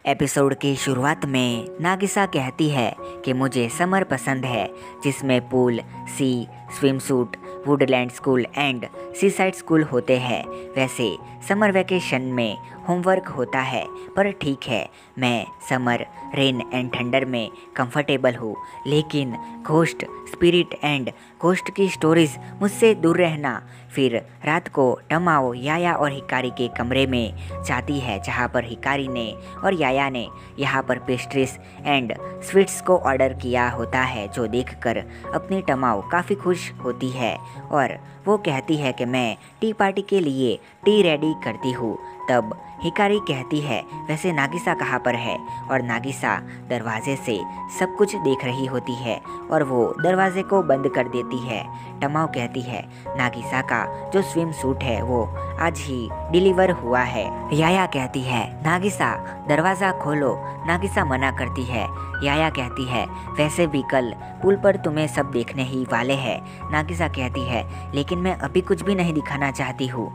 Episode की शुरुआत में नागिसा कहती है कि मुझे समर पसंद है, जिसमें pool, sea, swimsuit, woodland school and seaside school होते हैं। वैसे समर वेकेशन में होमवर्क होता है, पर ठीक है, मैं समर, रेन एंड थंडर में कंफर्टेबल हूँ, लेकिन घोस्ट, स्पिरिट एंड घोस्ट की स्टोरीज मुझसे दूर रहना। फिर रात को टमाओ याया और हिकारी के कमरे में जाती है, जहाँ पर हिकारी ने और याया ने यहाँ पर पेस्ट्रीज एंड स्वीट्स को ऑर्डर किया होता है, जो देखकर अपनी टमाओ काफ़ी खुश होती है और वो कहती है कि मैं टी पार्टी के लिए टी रेडी करती हूँ। तब हिकारी कहती है, वैसे नागिसा कहाँ पर है? और नागिसा दरवाजे से सब कुछ देख रही होती है और वो दरवाजे को बंद कर देती है। टमाओ कहती है, नागिसा का जो स्विम सूट है वो आज ही डिलीवर हुआ है। याया कहती है, नागिसा दरवाज़ा खोलो। नागिसा मना करती है। याया कहती है, वैसे भी कल पुल पर तुम्हें सब देखने ही वाले हैं। नागिसा कहती है, लेकिन मैं अभी कुछ भी नहीं दिखाना चाहती हूँ।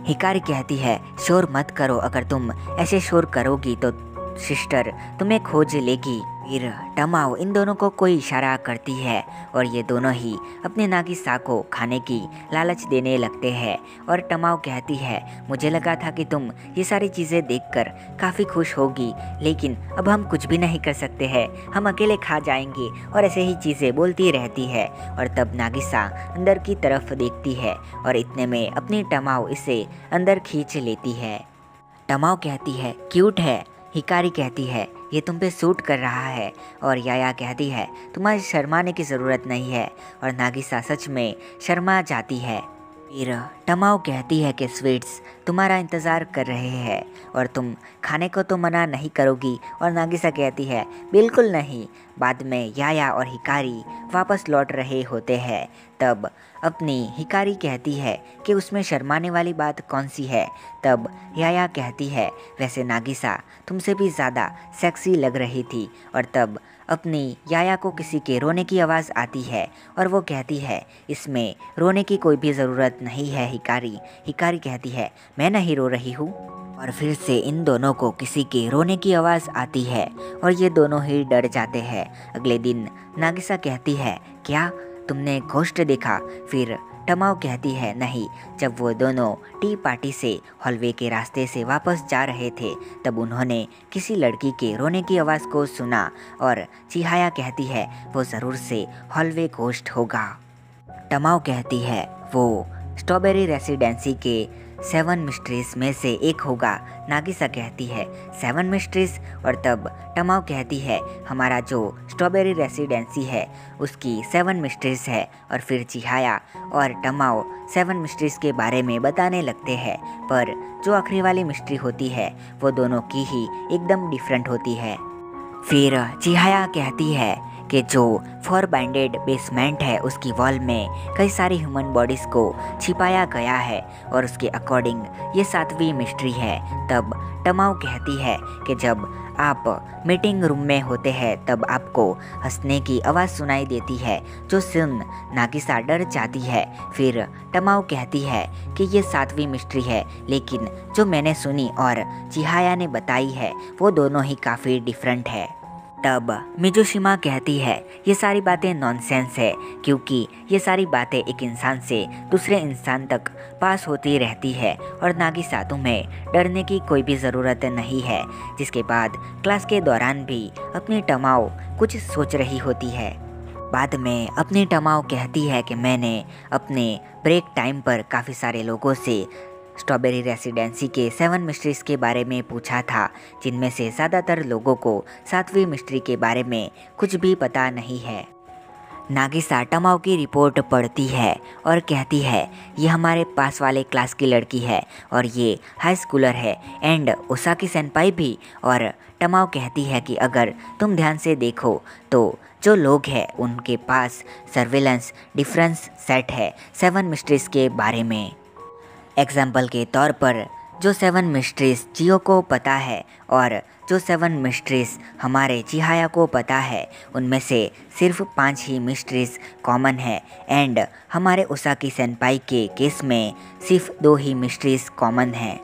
हिकारी कहती है, शोर मत करो, अगर तुम ऐसे शोर करोगी तो सिस्टर तुम्हें खोज लेगी। फिर टमाओ इन दोनों को कोई इशारा करती है और ये दोनों ही अपने नागिसा को खाने की लालच देने लगते हैं। और टमाओ कहती है, मुझे लगा था कि तुम ये सारी चीज़ें देखकर काफ़ी खुश होगी, लेकिन अब हम कुछ भी नहीं कर सकते हैं, हम अकेले खा जाएंगे। और ऐसे ही चीज़ें बोलती रहती है। और तब नागिसा अंदर की तरफ देखती है और इतने में अपनी टमाओ इसे अंदर खींच लेती है। टमाओ कहती है, क्यूट है। हिकारी कहती है, ये तुम पे सूट कर रहा है। और याया कहती है, तुम्हारी शर्माने की ज़रूरत नहीं है। और नागिसा सच में शर्मा जाती है। फिर टमाओ कहती है कि स्वीट्स तुम्हारा इंतज़ार कर रहे हैं और तुम खाने को तो मना नहीं करोगी। और नागिसा कहती है, बिल्कुल नहीं। बाद में याया और हिकारी वापस लौट रहे होते हैं। तब अपनी हिकारी कहती है कि उसमें शर्माने वाली बात कौन सी है। तब याया कहती है, वैसे नागिसा तुमसे भी ज़्यादा सेक्सी लग रही थी। और तब अपनी याया को किसी के रोने की आवाज़ आती है और वो कहती है, इसमें रोने की कोई भी ज़रूरत नहीं है हिकारी। हिकारी कहती है, मैं नहीं रो रही हूँ। और फिर से इन दोनों को किसी के रोने की आवाज़ आती है और ये दोनों ही डर जाते हैं। अगले दिन नागिसा कहती है, क्या तुमने घोस्ट देखा? फिर टमाओ कहती है, नहीं। जब वो दोनों टी पार्टी से हॉलवे के रास्ते से वापस जा रहे थे, तब उन्होंने किसी लड़की के रोने की आवाज़ को सुना। और चिहाया कहती है, वो ज़रूर से हॉलवे घोस्ट होगा। टमाओ कहती है, वो स्ट्रॉबेरी रेसिडेंसी के 7 मिस्ट्रीज में से एक होगा। नागिसा कहती है, 7 मिस्ट्रीज? और तब टमाओ कहती है, हमारा जो स्ट्रॉबेरी रेसिडेंसी है उसकी 7 मिस्ट्रीज है। और फिर चिहाया और टमाओ 7 मिस्ट्रीज के बारे में बताने लगते हैं, पर जो आखिरी वाली मिस्ट्री होती है वो दोनों की ही एकदम डिफरेंट होती है। फिर चिहाया कहती है कि जो 4 बाइंडेड बेसमेंट है उसकी वॉल में कई सारी ह्यूमन बॉडीज़ को छिपाया गया है और उसके अकॉर्डिंग ये 7वीं मिस्ट्री है। तब टमाओ कहती है कि जब आप मीटिंग रूम में होते हैं तब आपको हंसने की आवाज़ सुनाई देती है, जो सुन नागिसा डर जाती है। फिर टमाओ कहती है कि ये 7वीं मिस्ट्री है, लेकिन जो मैंने सुनी और चिहाया ने बताई है वो दोनों ही काफ़ी डिफरेंट है। तब मिजुशिमा कहती है, ये सारी बातें नॉनसेंस है, क्योंकि ये सारी बातें एक इंसान से दूसरे इंसान तक पास होती रहती है और नागिसा तुम्हें डरने की कोई भी ज़रूरत नहीं है। जिसके बाद क्लास के दौरान भी अपनी टमाओ कुछ सोच रही होती है। बाद में अपनी टमाओ कहती है कि मैंने अपने ब्रेक टाइम पर काफ़ी सारे लोगों से स्ट्रॉबेरी रेसिडेंसी के 7 मिस्ट्रीज के बारे में पूछा था, जिनमें से ज़्यादातर लोगों को 7वीं मिस्ट्री के बारे में कुछ भी पता नहीं है। नागिसा टमाओ की रिपोर्ट पढ़ती है और कहती है, ये हमारे पास वाले क्लास की लड़की है और ये हाई स्कूलर है एंड ओसाकी सेनपाई भी। और टमाओ कहती है कि अगर तुम ध्यान से देखो तो जो लोग हैं उनके पास सर्विलेंस डिफरेंस सेट है 7 मिस्ट्रीज के बारे में। एग्जाम्पल के तौर पर जो 7 मिस्ट्रीज जियो को पता है और जो 7 मिस्ट्रीज हमारे चिहाया को पता है, उनमें से सिर्फ 5 ही मिस्ट्रीज कॉमन है एंड हमारे उसाकी सेनपाई के केस में सिर्फ 2 ही मिस्ट्रीज कॉमन है।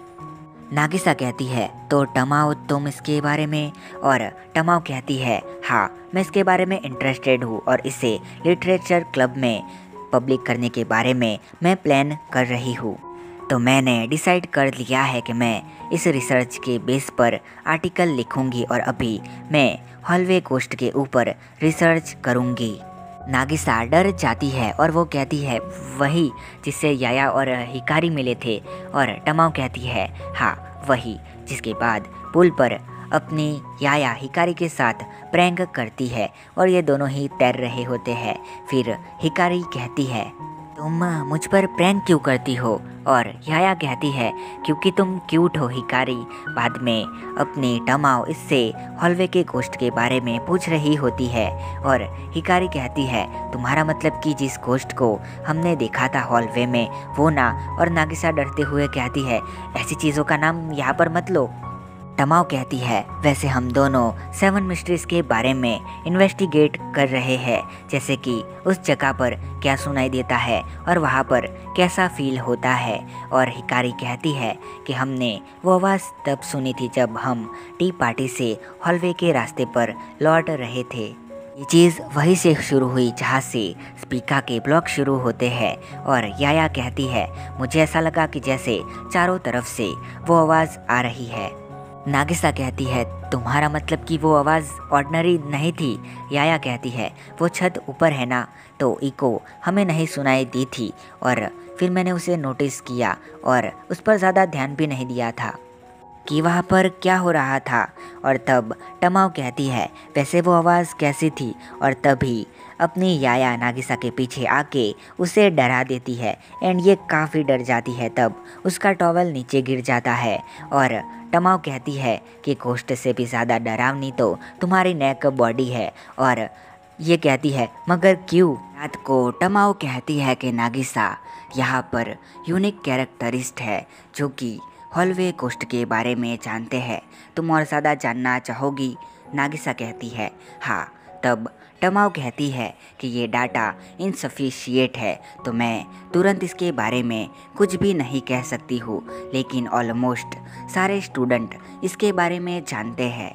नागिसा कहती है तो टमाओ तुम इसके बारे में, और टमाओ कहती है हाँ मैं इसके बारे में इंटरेस्टेड हूँ और इसे लिटरेचर क्लब में पब्लिक करने के बारे में मैं प्लान कर रही हूँ। तो मैंने डिसाइड कर लिया है कि मैं इस रिसर्च के बेस पर आर्टिकल लिखूंगी और अभी मैं हॉलवे कोस्ट के ऊपर रिसर्च करूंगी। नागिसा डर जाती है और वो कहती है वही जिससे याया और हिकारी मिले थे, और टमाओ कहती है हाँ वही, जिसके बाद पुल पर अपनी याया हिकारी के साथ प्रैंक करती है और ये दोनों ही तैर रहे होते हैं। फिर हिकारी कहती है तुम मुझ पर प्रैंक क्यों करती हो, और याया कहती है क्योंकि तुम क्यूट हो हिकारी। बाद में अपनी टमाओ इससे हॉलवे के कोस्ट के बारे में पूछ रही होती है और हिकारी कहती है तुम्हारा मतलब कि जिस कोस्ट को हमने देखा था हॉलवे में वो ना, और नागिसा डरते हुए कहती है ऐसी चीज़ों का नाम यहाँ पर मत लो। टमाओ कहती है वैसे हम दोनों 7 मिस्ट्रीज के बारे में इन्वेस्टिगेट कर रहे हैं, जैसे कि उस जगह पर क्या सुनाई देता है और वहाँ पर कैसा फील होता है। और हिकारी कहती है कि हमने वो आवाज़ तब सुनी थी जब हम टी पार्टी से हॉलवे के रास्ते पर लौट रहे थे। ये चीज़ वहीं से शुरू हुई जहाँ से स्पीका के ब्लॉक शुरू होते हैं। और याया कहती है मुझे ऐसा लगा कि जैसे चारों तरफ से वो आवाज़ आ रही है। नागिसा कहती है तुम्हारा मतलब कि वो आवाज़ ऑर्डिनरी नहीं थी। याया कहती है वो छत ऊपर है ना, तो इको हमें नहीं सुनाई दी थी और फिर मैंने उसे नोटिस किया और उस पर ज़्यादा ध्यान भी नहीं दिया था कि वहाँ पर क्या हो रहा था। और तब टमाओ कहती है वैसे वो आवाज़ कैसी थी, और तभी अपनी याया नागिसा के पीछे आके उसे डरा देती है एंड ये काफ़ी डर जाती है। तब उसका टॉवल नीचे गिर जाता है और टमाओ कहती है कि कोस्ट से भी ज़्यादा डरावनी तो तुम्हारी नेक बॉडी है, और ये कहती है मगर क्यों। रात को टमाओ कहती है कि नागिसा यहाँ पर यूनिक कैरेक्टरिस्ट है जो कि हॉलवे कोस्ट के बारे में जानते हैं, तुम और ज़्यादा जानना चाहोगी। नागिसा कहती है हाँ। तब टमाओ कहती है कि ये डाटा इनसफिशिएट है तो मैं तुरंत इसके बारे में कुछ भी नहीं कह सकती हूँ, लेकिन ऑलमोस्ट सारे स्टूडेंट इसके बारे में जानते हैं।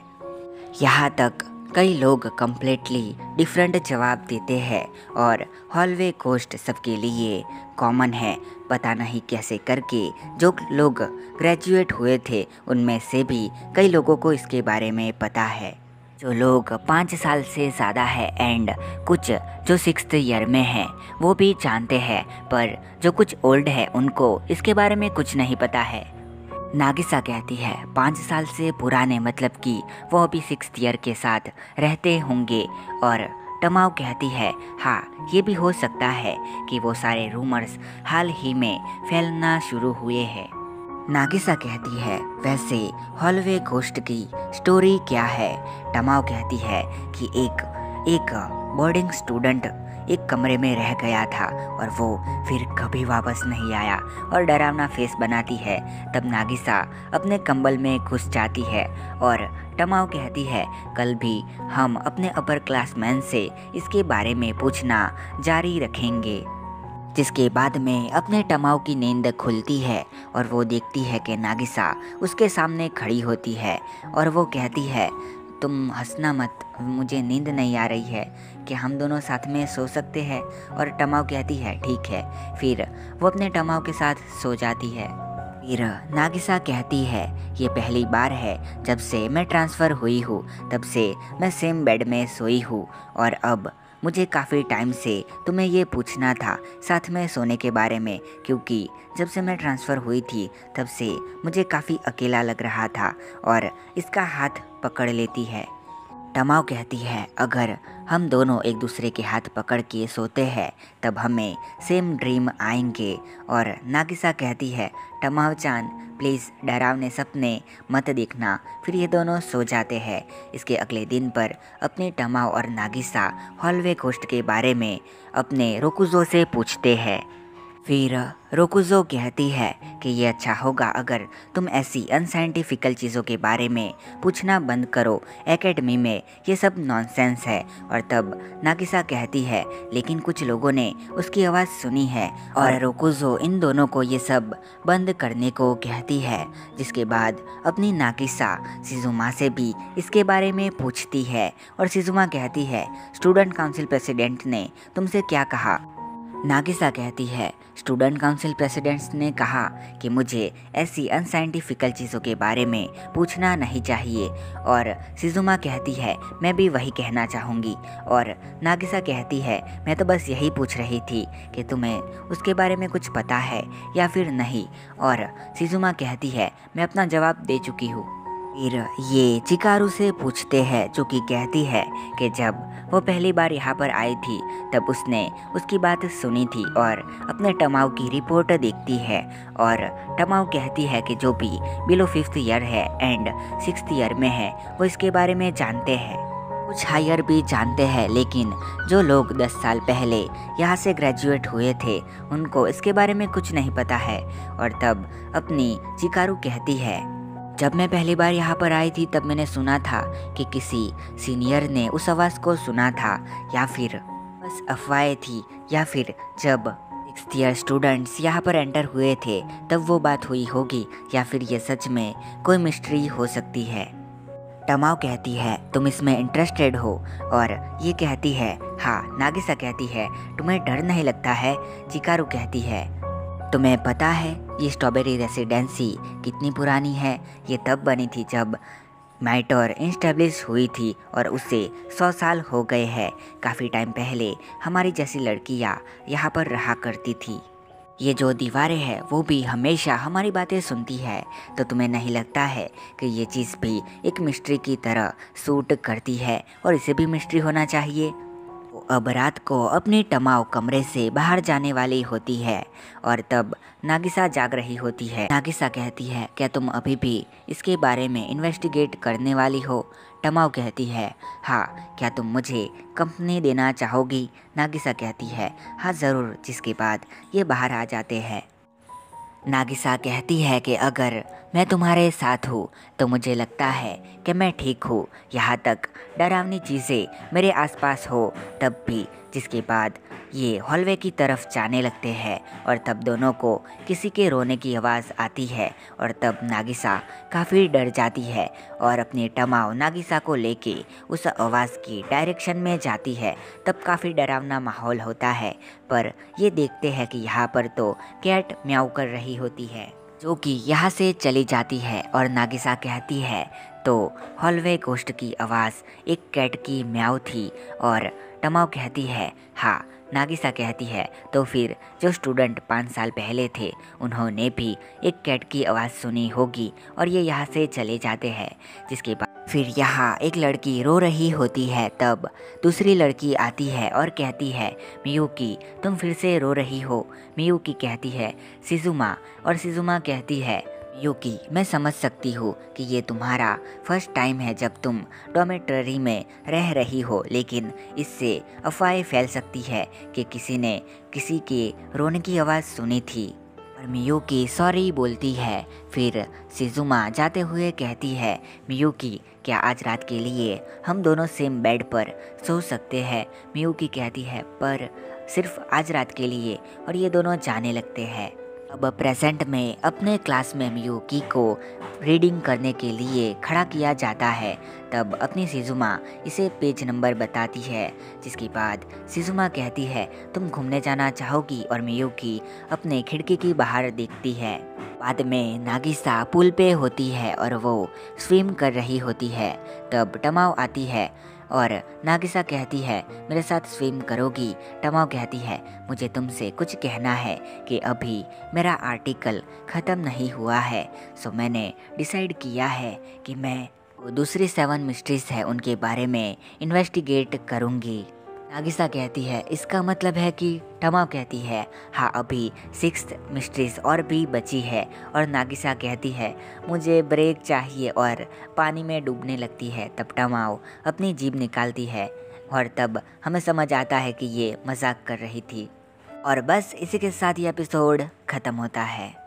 यहाँ तक कई लोग कम्प्लीटली डिफरेंट जवाब देते हैं और हॉलवे कोस्ट सबके लिए कॉमन है। पता नहीं कैसे करके जो लोग ग्रेजुएट हुए थे उनमें से भी कई लोगों को इसके बारे में पता है। जो लोग 5 साल से ज़्यादा है एंड कुछ जो 6th ईयर में हैं वो भी जानते हैं, पर जो कुछ ओल्ड है उनको इसके बारे में कुछ नहीं पता है। नागिसा कहती है 5 साल से पुराने मतलब कि वो अभी 6th ईयर के साथ रहते होंगे। और टमाओ कहती है हाँ ये भी हो सकता है कि वो सारे रूमर्स हाल ही में फैलना शुरू हुए हैं। नागिसा कहती है वैसे हॉलवे कोस्ट की स्टोरी क्या है। टमाओ कहती है कि एक बोर्डिंग स्टूडेंट एक कमरे में रह गया था और वो फिर कभी वापस नहीं आया, और डरावना फेस बनाती है। तब नागिसा अपने कंबल में घुस जाती है और टमाओ कहती है कल भी हम अपने अपर क्लासमैन से इसके बारे में पूछना जारी रखेंगे। जिसके बाद में अपने टमाओ की नींद खुलती है और वो देखती है कि नागिसा उसके सामने खड़ी होती है और वो कहती है तुम हंसना मत, मुझे नींद नहीं आ रही है, कि हम दोनों साथ में सो सकते हैं। और टमाओ कहती है ठीक है। फिर वो अपने टमाओ के साथ सो जाती है। फिर नागिसा कहती है ये पहली बार है जब से मैं ट्रांसफ़र हुई हूँ, तब से मैं सेम बेड में सोई हूँ, और अब मुझे काफ़ी टाइम से तुम्हें ये पूछना था साथ में सोने के बारे में, क्योंकि जब से मैं ट्रांसफ़र हुई थी तब से मुझे काफ़ी अकेला लग रहा था। और इसका हाथ पकड़ लेती है। टमाओ कहती है अगर हम दोनों एक दूसरे के हाथ पकड़ के सोते हैं तब हमें सेम ड्रीम आएंगे। और नागिसा कहती है टमाओ चान प्लीज़ डरावने सपने मत देखना। फिर ये दोनों सो जाते हैं। इसके अगले दिन पर अपने टमाओ और नागिसा हॉलवे कोस्ट के बारे में अपने रोकुजो से पूछते हैं। फिर रोकुजो कहती है कि ये अच्छा होगा अगर तुम ऐसी अनसाइंटिफिकल चीज़ों के बारे में पूछना बंद करो, एकेडमी में ये सब नॉनसेंस है। और तब नागिसा कहती है लेकिन कुछ लोगों ने उसकी आवाज़ सुनी है, और रोकुजो इन दोनों को ये सब बंद करने को कहती है। जिसके बाद अपनी नागिसा शिजुमा से भी इसके बारे में पूछती है और शिजुमा कहती है स्टूडेंट काउंसिल प्रेसिडेंट ने तुमसे क्या कहा। नागिसा कहती है स्टूडेंट काउंसिल प्रेसिडेंट्स ने कहा कि मुझे ऐसी अनसाइंटिफिकल चीज़ों के बारे में पूछना नहीं चाहिए। और शिजुमा कहती है मैं भी वही कहना चाहूँगी। और नागिसा कहती है मैं तो बस यही पूछ रही थी कि तुम्हें उसके बारे में कुछ पता है या फिर नहीं। और शिजुमा कहती है मैं अपना जवाब दे चुकी हूँ। फिर ये चिकारू से पूछते हैं, जो कि कहती है कि जब वो पहली बार यहाँ पर आई थी तब उसने उसकी बात सुनी थी और अपने टमाओ की रिपोर्ट देखती है। और टमाओ कहती है कि जो भी बिलो 5th ईयर है एंड 6th ईयर में है वो इसके बारे में जानते हैं, कुछ हायर भी जानते हैं, लेकिन जो लोग 10 साल पहले यहाँ से ग्रेजुएट हुए थे उनको इसके बारे में कुछ नहीं पता है। और तब अपनी चिकारू कहती है जब मैं पहली बार यहाँ पर आई थी तब मैंने सुना था कि किसी सीनियर ने उस आवाज़ को सुना था, या फिर बस अफवाहें थी, या फिर जब 6th ईयर स्टूडेंट्स यहाँ पर एंटर हुए थे तब वो बात हुई होगी, या फिर ये सच में कोई मिस्ट्री हो सकती है। टमाओ कहती है तुम इसमें इंटरेस्टेड हो, और ये कहती है हाँ। नागिसा कहती है तुम्हें डर नहीं लगता है। चिकारू कहती है तुम्हें पता है ये स्ट्रॉबेरी रेसिडेंसी कितनी पुरानी है? ये तब बनी थी जब मैटर इंस्टेब्लिश हुई थी और उसे 100 साल हो गए हैं। काफ़ी टाइम पहले हमारी जैसी लड़कियाँ यहाँ पर रहा करती थी। ये जो दीवारें हैं वो भी हमेशा हमारी बातें सुनती है। तो तुम्हें नहीं लगता है कि ये चीज़ भी एक मिस्ट्री की तरह सूट करती है और इसे भी मिस्ट्री होना चाहिए? अब रात को अपनी टमाओ कमरे से बाहर जाने वाली होती है और तब नागिसा जाग रही होती है। नागिसा कहती है क्या तुम अभी भी इसके बारे में इन्वेस्टिगेट करने वाली हो? टमाओ कहती है हाँ। क्या तुम मुझे कंपनी देना चाहोगी? नागिसा कहती है हाँ ज़रूर। जिसके बाद ये बाहर आ जाते हैं। नागिसा कहती है कि अगर मैं तुम्हारे साथ हूँ तो मुझे लगता है कि मैं ठीक हूँ, यहाँ तक डरावनी चीज़ें मेरे आसपास हो तब भी। जिसके बाद ये हॉलवे की तरफ जाने लगते हैं और तब दोनों को किसी के रोने की आवाज़ आती है और तब नागिसा काफ़ी डर जाती है और अपनी टमाओ नागिसा को लेके उस आवाज़ की डायरेक्शन में जाती है। तब काफ़ी डरावना माहौल होता है, पर ये देखते हैं कि यहाँ पर तो कैट म्याऊ कर रही होती है, जो कि यहाँ से चली जाती है। और नागिसा कहती है तो हॉलवे गोश्त की आवाज़ एक कैट की म्याऊ थी। और टमाओ कहती है हाँ। नागिसा कहती है तो फिर जो स्टूडेंट 5 साल पहले थे उन्होंने भी एक कैट की आवाज़ सुनी होगी और ये यहाँ से चले जाते हैं। जिसके बाद फिर यहाँ एक लड़की रो रही होती है। तब दूसरी लड़की आती है और कहती है मियुकी तुम फिर से रो रही हो? मियुकी कहती है शिजुमा। और शिजुमा कहती है मियुकी मैं समझ सकती हूँ कि ये तुम्हारा फर्स्ट टाइम है जब तुम डॉर्मेटरी में रह रही हो, लेकिन इससे अफवाहें फैल सकती है कि किसी ने किसी के रोने की आवाज़ सुनी थी। और मियुकी सॉरी बोलती है। फिर शिजुमा जाते हुए कहती है मियुकी क्या आज रात के लिए हम दोनों सेम बेड पर सो सकते हैं? मियुकी कहती है पर सिर्फ आज रात के लिए। और ये दोनों जाने लगते हैं। अब प्रेजेंट में अपने क्लास में मियुकी को रीडिंग करने के लिए खड़ा किया जाता है। तब अपनी शिजुमा इसे पेज नंबर बताती है। जिसके बाद शिजुमा कहती है तुम घूमने जाना चाहोगी? और मियुकी अपने खिड़की की बाहर देखती है। बाद में नागिसा पुल पे होती है और वो स्विम कर रही होती है। तब टमाओ आती है और नागिसा कहती है मेरे साथ स्विम करोगी? टमाओ कहती है मुझे तुमसे कुछ कहना है कि अभी मेरा आर्टिकल ख़त्म नहीं हुआ है, सो मैंने डिसाइड किया है कि मैं दूसरी 7 मिस्ट्रीज है उनके बारे में इन्वेस्टिगेट करूँगी। नागिसा कहती है इसका मतलब है कि? टमाओ कहती है हाँ अभी 6th मिस्ट्रीज और भी बची है। और नागिसा कहती है मुझे ब्रेक चाहिए और पानी में डूबने लगती है। तब टमाओ अपनी जीभ निकालती है और तब हमें समझ आता है कि ये मजाक कर रही थी। और बस इसी के साथ ये एपिसोड ख़त्म होता है।